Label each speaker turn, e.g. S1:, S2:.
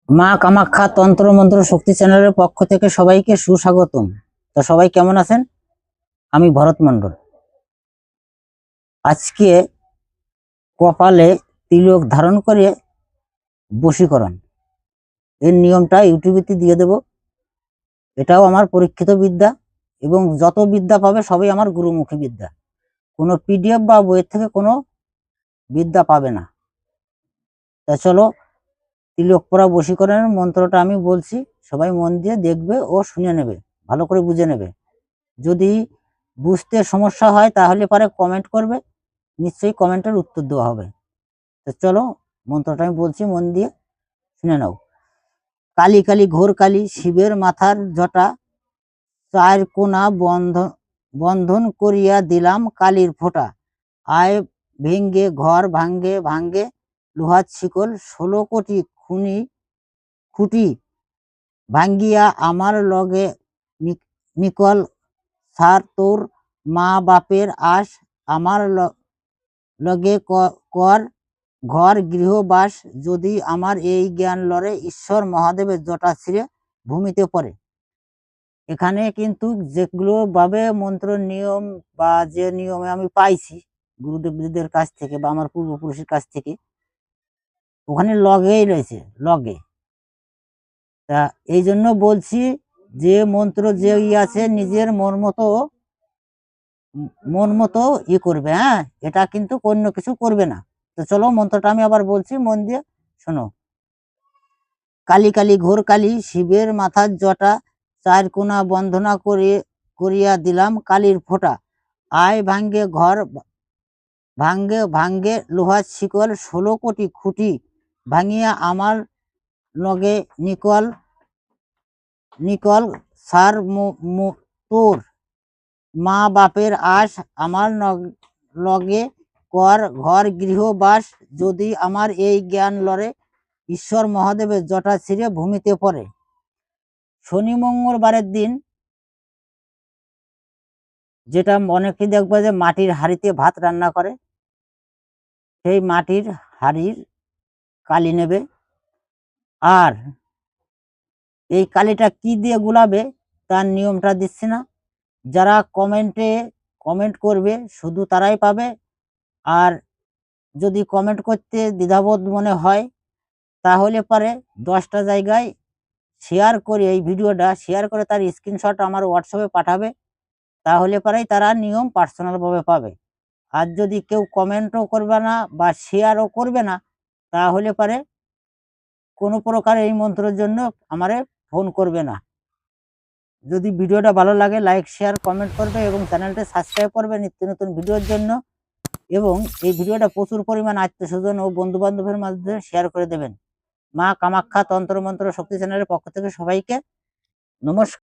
S1: মা কামাখ্যা তন্ত্র মন্ত্র শক্তি চ্যানেলের পক্ষ থেকে সবাইকে সুস্বাগতম। তো সবাই কেমন আছেন? আমি ভরত মণ্ডল। আজকে কপালে তিলক ধারণ করে বশীকরণ এর নিয়মটা ইউটিউবেতে দিয়ে দেব। এটাও আমার পরীক্ষিত বিদ্যা এবং যত বিদ্যা পাবে সবই আমার গুরুমুখী বিদ্যা। কোনো পিডিএফ বা বইয়ের থেকে কোনো বিদ্যা পাবে না। তা চলো, তিলক পরা বশীকরণের মন্ত্রটা আমি বলছি, সবাই মন দিয়ে দেখবে ও শুনে নেবে, ভালো করে বুঝে নেবে। যদি বুঝতে সমস্যা হয় তাহলে পরে কমেন্ট করবে, নিশ্চয়ই কমেন্টের উত্তর দেওয়া হবে। তো চলো, মন্ত্রটা আমি বলছি, মন দিয়ে শুনে নাও। কালী কালী ঘোর কালী, শিবের মাথার জটা, চার কোনা বন্ধন করিয়া দিলাম কালীর ফোঁটা। আয় ভেঙ্গে ঘর ভাঙ্গে ভাঙ্গে লোহার শিকল, 16 কোটি খুঁটি ভাঙ্গিয়া আমার লগে নিকল। সার তোর মা বাপের আশ, আমার লগে কর ঘর গৃহবাস। যদি আমার এই জ্ঞান লড়ে, ঈশ্বর মহাদেবের জটা ছিঁড়ে ভূমিতে পড়ে। এখানে কিন্তু যেগুলো ভাবে মন্ত্র নিয়ম বা যে নিয়মে আমি পাইছি গুরুদেবদের কাছ থেকে বা আমার পূর্বপুরুষের কাছ থেকে, ওখানে লগেই রয়েছে, লগে। তা এই জন্য বলছি, যে মন্ত্র যে আছে নিজের মন মতো করবে। হ্যাঁ, এটা কিন্তু অন্য কিছু করবে না। তো চলো, মন্ত্রটা আমি আবার বলছি, মন দিয়ে শোনো। কালী কালী ঘোর কালী, শিবের মাথার জটা, চার কোনা বন্ধনা করিয়া দিলাম কালীর ফোঁটা। আয় ভাঙ্গে ঘর ভাঙ্গে ভাঙ্গে লোহার শিকল, 16 কোটি খুঁটি ভাঙিয়া আমার লগে নিকল নিকল। সার তোর মা বাপের আশ, আমার লগে কর ঘর গৃহবাস। যদি আমার এই জ্ঞান লড়ে, ঈশ্বর মহাদেবের জটা ছিঁড়ে ভূমিতে পড়ে। শনি মঙ্গলবারের দিন, যেটা অনেকে দেখবে যে মাটির হাঁড়িতে ভাত রান্না করে, সেই মাটির হাঁড়ির কালি নেবে। আর এই কালিটা কি দিয়ে গুলাবে তার নিয়মটা দিচ্ছি না, যারা কমেন্ট করবে শুধু তারাই পাবে। আর যদি কমেন্ট করতে দ্বিধাবোধ মনে হয়, তাহলে পরে 10টা জায়গায় শেয়ার করে, এই ভিডিওটা শেয়ার করে তার স্ক্রিনশট আমার হোয়াটসঅ্যাপে পাঠাবে, তাহলে পরেই তারা নিয়ম পার্সোনালভাবে পাবে। আর যদি কেউ কমেন্টও করবে না বা শেয়ারও করবে না, তাহলে পরে কোনো প্রকার এই মন্ত্রের জন্য আমারে ফোন করবে না। যদি ভিডিওটা ভালো লাগে, লাইক শেয়ার কমেন্ট করবে এবং চ্যানেলটা সাবস্ক্রাইব করবে নিত্য নতুন ভিডিওর জন্য। এবং এই ভিডিওটা প্রচুর পরিমাণ আত্মীয়স্বজন ও বন্ধু বান্ধবের মাধ্যমে শেয়ার করে দেবেন। মা কামাখ্যা তন্ত্র মন্ত্র শক্তি চ্যানেলের পক্ষ থেকে সবাইকে নমস্কার।